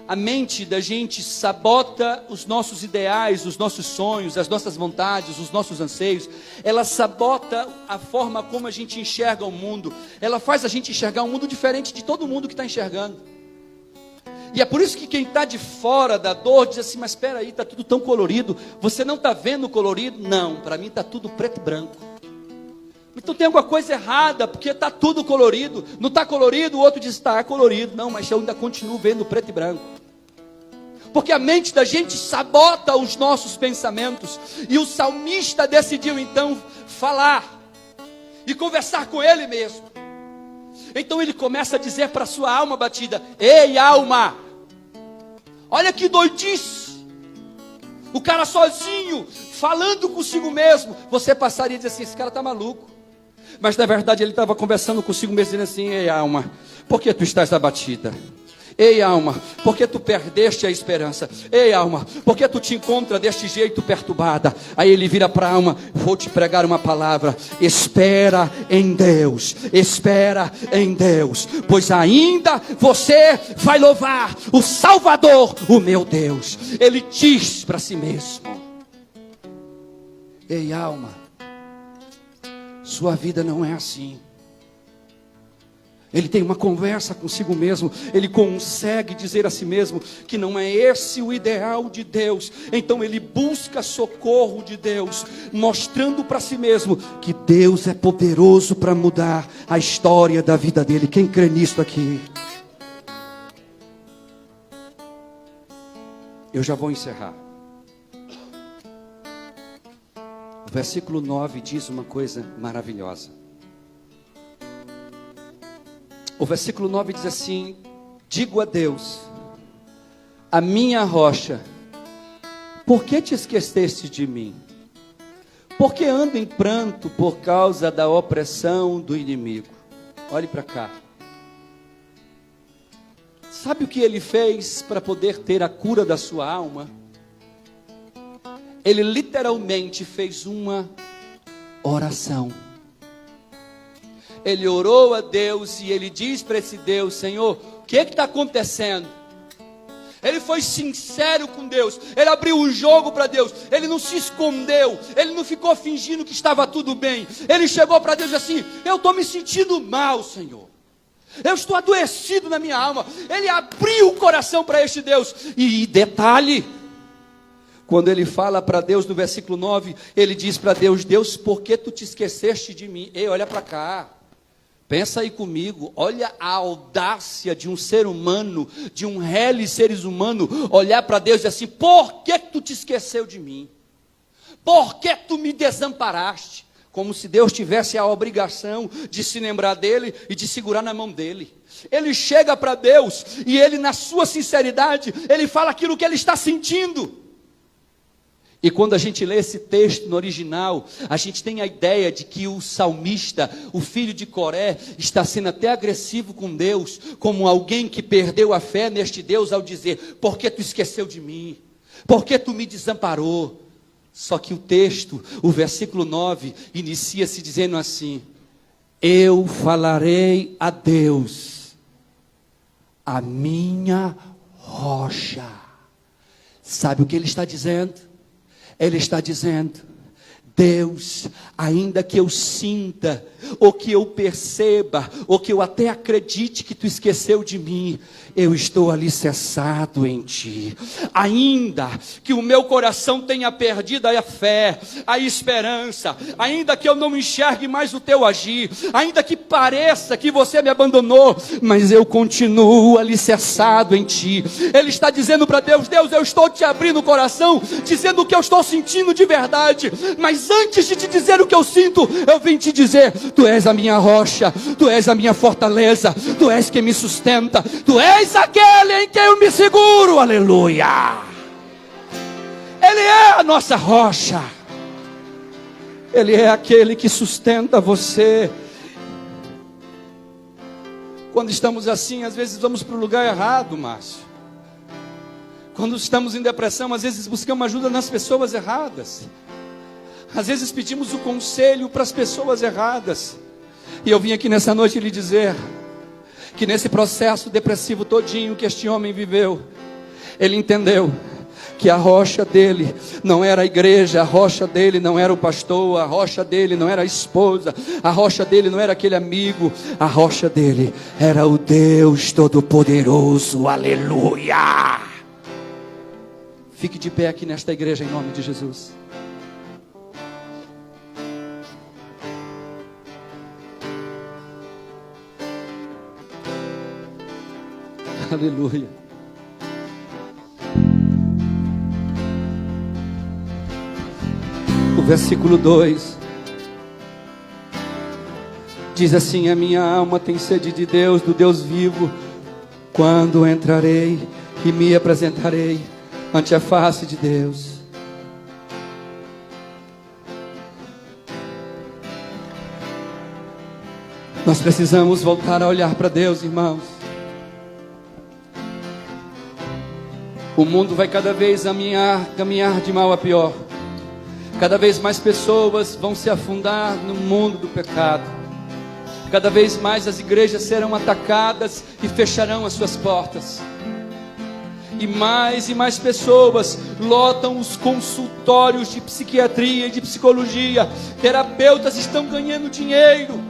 A mente da gente sabota os nossos ideais, os nossos sonhos, as nossas vontades, os nossos anseios. Ela sabota a forma como a gente enxerga o mundo. Ela faz a gente enxergar um mundo diferente de todo mundo que está enxergando. E é por isso que quem está de fora da dor diz assim: mas espera aí, está tudo tão colorido, você não está vendo o colorido? Não, para mim está tudo preto e branco. Então tem alguma coisa errada, porque está tudo colorido. Não está colorido, o outro diz: está colorido. Não, mas eu ainda continuo vendo preto e branco. Porque a mente da gente sabota os nossos pensamentos. E o salmista decidiu então falar e conversar com ele mesmo. Então ele começa a dizer para a sua alma batida: ei, alma, olha que doidice. O cara sozinho, falando consigo mesmo. Você passaria e dizer assim: esse cara está maluco. Mas na verdade ele estava conversando consigo mesmo, dizendo assim: ei, alma, por que tu estás abatida? Ei, alma, por que tu perdeste a esperança? Ei, alma, por que tu te encontra deste jeito perturbada? Aí ele vira para a alma: vou te pregar uma palavra. Espera em Deus, espera em Deus, pois ainda você vai louvar o Salvador, o meu Deus. Ele diz para si mesmo: ei, alma, sua vida não é assim. Ele tem uma conversa consigo mesmo. Ele consegue dizer a si mesmo que não é esse o ideal de Deus. Então ele busca socorro de Deus, mostrando para si mesmo que Deus é poderoso para mudar a história da vida dele. Quem crê nisso aqui? Eu já vou encerrar. O versículo 9 diz uma coisa maravilhosa. O versículo 9 diz assim: digo a Deus, a minha rocha, por que te esqueceste de mim? Por que ando em pranto por causa da opressão do inimigo? Olhe para cá. Sabe o que ele fez para poder ter a cura da sua alma? ele literalmente fez uma oração. Ele orou a Deus e ele diz para esse Deus: Senhor, o que está acontecendo? Ele foi sincero com Deus, ele abriu o jogo para Deus, ele não se escondeu, ele não ficou fingindo que estava tudo bem. Ele chegou para Deus assim: eu estou me sentindo mal, Senhor, eu estou adoecido na minha alma. Ele abriu o coração para este Deus. E detalhe, quando ele fala para Deus no versículo 9, ele diz para Deus: Deus, por que tu te esqueceste de mim? Ei, olha para cá. Pensa aí comigo, olha a audácia de um ser humano, de um reles seres humano, olhar para Deus e dizer assim: por que tu te esqueceu de mim? Por que tu me desamparaste? Como se Deus tivesse a obrigação de se lembrar dele e de segurar na mão dele. Ele chega para Deus e ele, na sua sinceridade, ele fala aquilo que ele está sentindo. E quando a gente lê esse texto no original, a gente tem a ideia de que o salmista, o filho de Coré, está sendo até agressivo com Deus, como alguém que perdeu a fé neste Deus ao dizer: por que tu esqueceu de mim? Por que tu me desamparou? Só que o texto, o versículo 9, inicia-se dizendo assim: eu falarei a Deus, a minha rocha. Sabe o que ele está dizendo? Ele está dizendo: Deus, ainda que eu sinta, ou que eu perceba, ou que eu até acredite que tu esqueceu de mim, eu estou alicerçado em ti. Ainda que o meu coração tenha perdido a fé, a esperança, ainda que eu não enxergue mais o teu agir, ainda que pareça que você me abandonou, mas eu continuo alicerçado em ti. Ele está dizendo para Deus: Deus, eu estou te abrindo o coração, dizendo o que eu estou sentindo de verdade, mas antes de te dizer o que eu sinto, eu vim te dizer: tu és a minha rocha, tu és a minha fortaleza, tu és quem me sustenta, tu és aquele em quem eu me seguro. Aleluia! Ele é a nossa rocha, Ele é aquele que sustenta você. Quando estamos assim, às vezes vamos para o lugar errado, Márcio. Quando estamos em depressão, às vezes buscamos ajuda nas pessoas erradas. Às vezes pedimos o conselho para as pessoas erradas. E eu vim aqui nessa noite lhe dizer que nesse processo depressivo todinho que este homem viveu, ele entendeu que a rocha dele não era a igreja, a rocha dele não era o pastor, a rocha dele não era a esposa, a rocha dele não era aquele amigo, a rocha dele era o Deus Todo-Poderoso. Aleluia! Fique de pé aqui nesta igreja em nome de Jesus. Aleluia. O versículo 2 diz assim: a minha alma tem sede de Deus, do Deus vivo. Quando entrarei e me apresentarei ante a face de Deus. Nós precisamos voltar a olhar para Deus, irmãos. O mundo vai cada vez caminhar de mal a pior. Cada vez mais pessoas vão se afundar no mundo do pecado. Cada vez mais as igrejas serão atacadas e fecharão as suas portas. E mais pessoas lotam os consultórios de psiquiatria e de psicologia. Terapeutas estão ganhando dinheiro,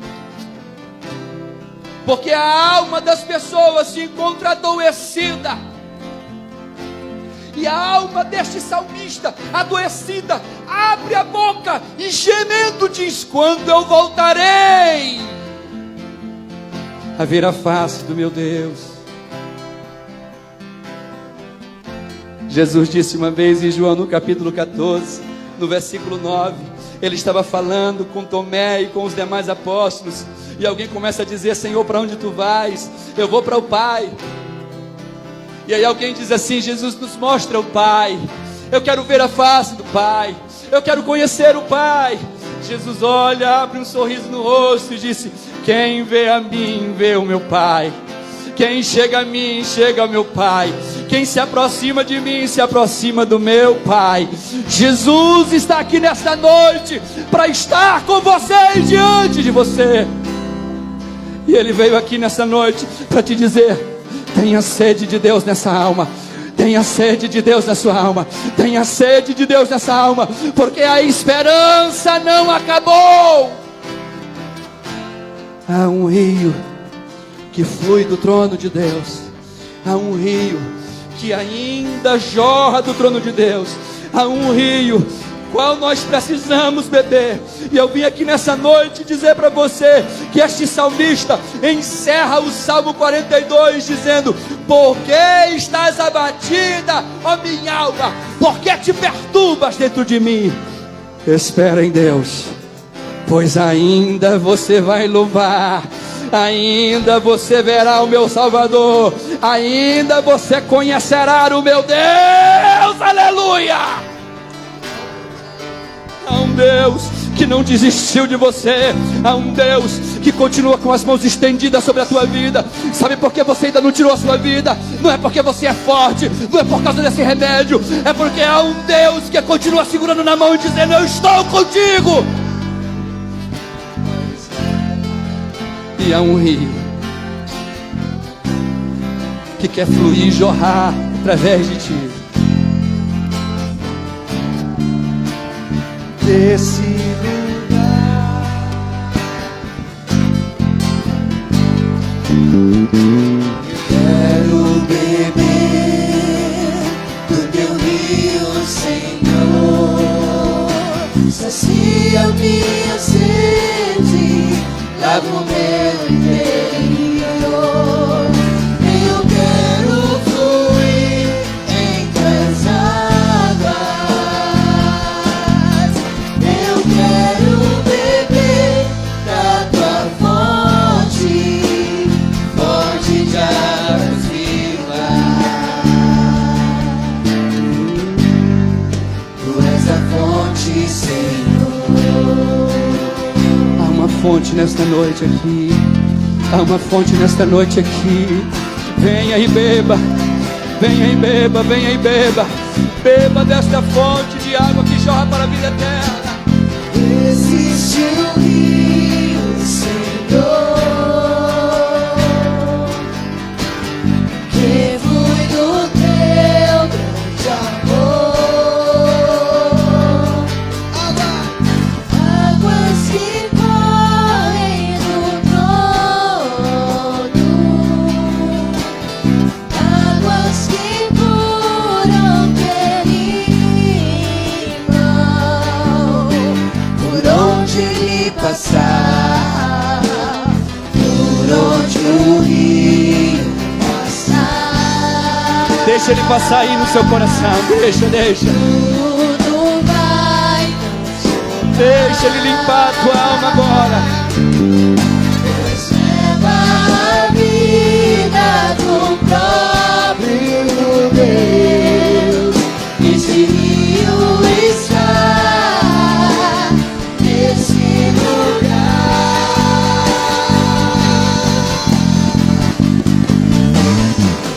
porque a alma das pessoas se encontra adoecida. E a alma deste salmista, adoecida, abre a boca e gemendo diz: quando eu voltarei a ver a face do meu Deus. Jesus disse uma vez em João no capítulo 14, no versículo 9, ele estava falando com Tomé e com os demais apóstolos, e alguém começa a dizer: Senhor, para onde tu vais? Eu vou para o Pai. E aí alguém diz assim: Jesus, nos mostra o Pai, eu quero ver a face do Pai, eu quero conhecer o Pai. Jesus olha, abre um sorriso no rosto e disse: quem vê a mim, vê o meu Pai. Quem chega a mim, chega ao meu Pai. Quem se aproxima de mim se aproxima do meu Pai. Jesus está aqui nesta noite para estar com você e diante de você. E Ele veio aqui nessa noite para te dizer: tenha sede de Deus nessa alma. Tenha sede de Deus na sua alma. Tenha sede de Deus nessa alma, porque a esperança não acabou. Há um rio que flui do trono de Deus. Há um rio que ainda jorra do trono de Deus. Há um rio qual nós precisamos beber. E eu vim aqui nessa noite dizer para você que este salmista encerra o Salmo 42 dizendo: por que estás abatida, ó minha alma? Por que te perturbas dentro de mim? Espera em Deus, pois ainda você vai louvar, ainda você verá o meu Salvador, ainda você conhecerá o meu Deus. Aleluia! Há um Deus que não desistiu de você. Há um Deus que continua com as mãos estendidas sobre a tua vida. Sabe por que você ainda não tirou a sua vida? Não é porque você é forte, não é por causa desse remédio, é porque há um Deus que continua segurando na mão e dizendo: eu estou contigo. E há um rio que quer fluir e jorrar através de ti. Desse lugar quero beber do teu rio, Senhor. Sacia minha sede, lava o meu interior. Eu quero fluir em tuas águas. Eu quero beber da tua fonte, fonte de águas vivas. Tu és a fonte, Senhor. Há uma fonte nesta noite aqui. Há uma fonte nesta noite aqui. Venha e beba. Venha e beba, venha e beba. Beba desta fonte de água que jorra para a vida eterna. Existe um rio, Senhor, que flui do teu grande amor. Águas que correm do trono, águas que curam, que limpam. Por onde ele passar, por onde o rio passar, Deixa ele passar aí no seu coração. Deixa. tudo vai transformar. Deixa ele limpar a tua alma agora. Pois leva a vida do próprio Deus. Esse rio está nesse lugar.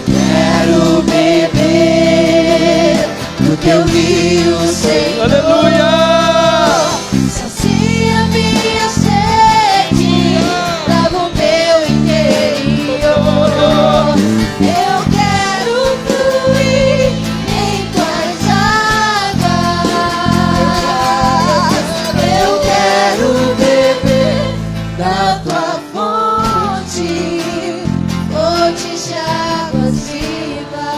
Quero beber do teu rio, Senhor. Aleluia! Sacia minha sede, lava o meu interior. Eu quero fluir em tuas águas. Eu quero beber da tua fonte, fonte de águas vivas.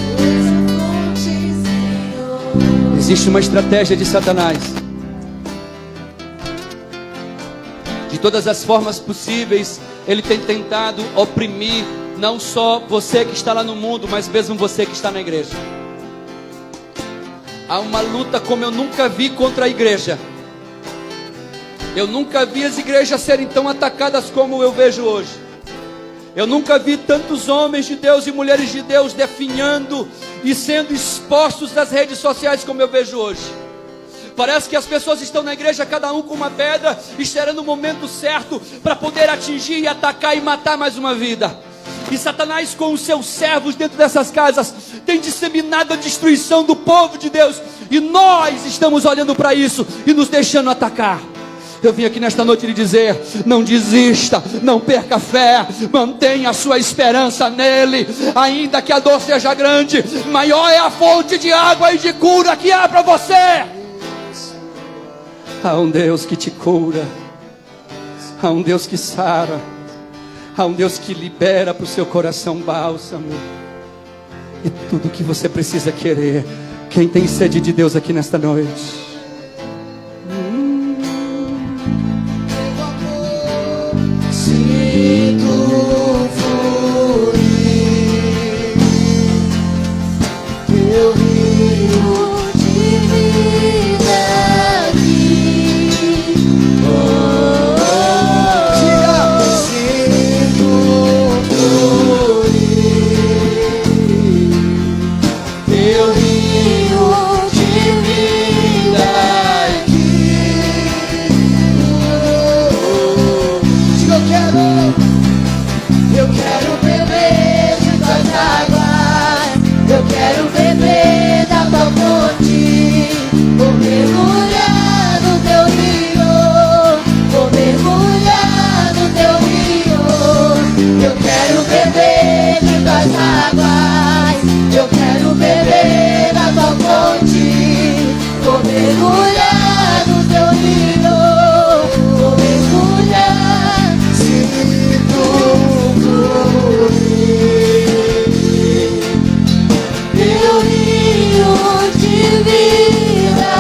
Tu és a fonte, Senhor. Existe uma estratégia de Satanás. De todas as formas possíveis, ele tem tentado oprimir não só você que está lá no mundo, mas mesmo você que está na igreja. Há uma luta como eu nunca vi contra a igreja. Eu nunca vi as igrejas serem tão atacadas como eu vejo hoje. Eu nunca vi tantos homens de Deus e mulheres de Deus definhando e sendo expostos nas redes sociais como eu vejo hoje. Parece que as pessoas estão na igreja, cada um com uma pedra, esperando o momento certo para poder atingir e atacar e matar mais uma vida. E Satanás, com os seus servos dentro dessas casas, tem disseminado a destruição do povo de Deus. E nós estamos olhando para isso e nos deixando atacar. Eu vim aqui nesta noite lhe dizer: não desista, não perca a fé, mantenha a sua esperança nele. Ainda que a dor seja grande, maior é a fonte de água e de cura que há para você. Há um Deus que te cura, há um Deus que sara, há um Deus que libera para o seu coração bálsamo. E tudo que você precisa querer. Quem tem sede de Deus aqui nesta noite? Se tu fluir, teu rio de vida aqui. Diga, se tu fluir, teu rio de vida aqui. Eu quero beber de tuas águas, eu quero beber da tua fonte, vou mergulhar no teu rio, vou mergulhar no teu rio. Eu quero beber de tuas águas, eu quero beber da tua fonte, vou mergulhar no teu rio, vou mergulhar. Se tu teu rio de vida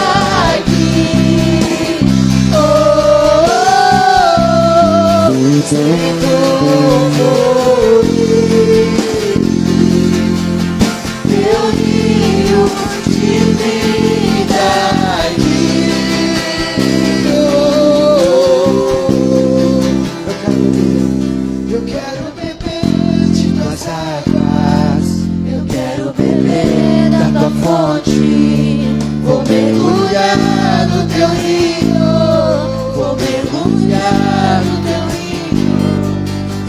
aqui. Se tu teu rio de vida aqui. Eu quero beber de tuas águas, eu quero beber da tua fonte, vou mergulhar no teu rio, vou mergulhar no teu rio.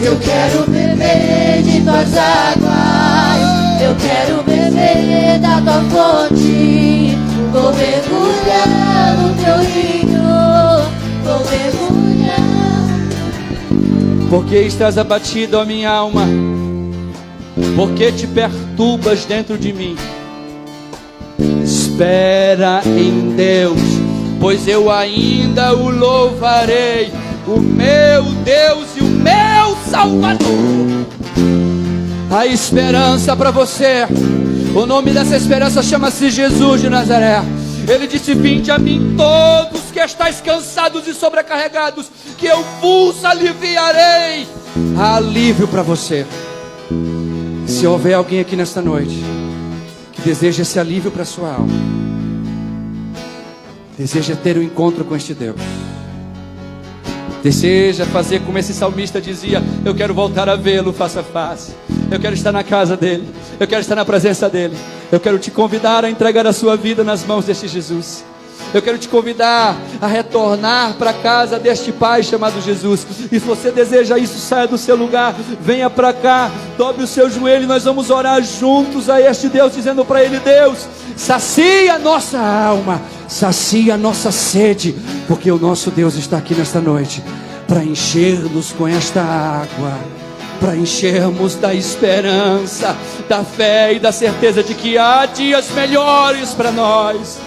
Eu quero beber de tuas águas, eu quero beber da tua fonte, vou mergulhar no teu rio, vou mergulhar. Por que estás abatido, ó minha alma? Por que te perturbas dentro de mim? Espera em Deus, pois eu ainda o louvarei, o meu Deus e o meu Salvador. A esperança para você. O nome dessa esperança chama-se Jesus de Nazaré. Ele disse: vinde a mim todos que estáis cansados e sobrecarregados, que eu vos aliviarei. Há alívio para você. Se houver alguém aqui nesta noite que deseja esse alívio para sua alma, deseja ter um encontro com este Deus, deseja fazer como esse salmista dizia: eu quero voltar a vê-lo face a face, eu quero estar na casa dele, eu quero estar na presença dele. Eu quero te convidar a entregar a sua vida nas mãos deste Jesus. Eu quero te convidar a retornar para a casa deste Pai chamado Jesus. E se você deseja isso, saia do seu lugar, venha para cá, dobre o seu joelho e nós vamos orar juntos a este Deus, dizendo para ele: Deus, sacia a nossa alma, sacia a nossa sede, porque o nosso Deus está aqui nesta noite para encher-nos com esta água, para enchermos da esperança, da fé e da certeza de que há dias melhores para nós,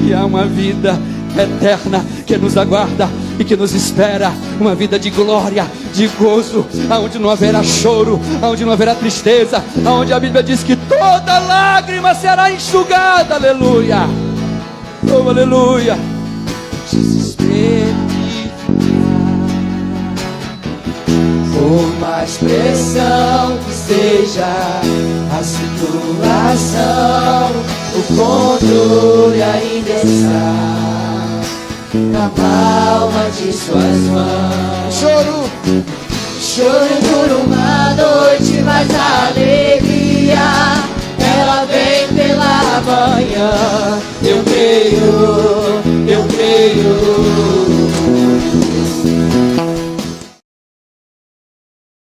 e há uma vida eterna que nos aguarda e que nos espera, uma vida de glória, de gozo, aonde não haverá choro, aonde não haverá tristeza, aonde a Bíblia diz que toda lágrima será enxugada. Aleluia, oh aleluia. Por mais pressão que seja a situação, o controle ainda está na palma de suas mãos. Choro por uma noite, mas a alegria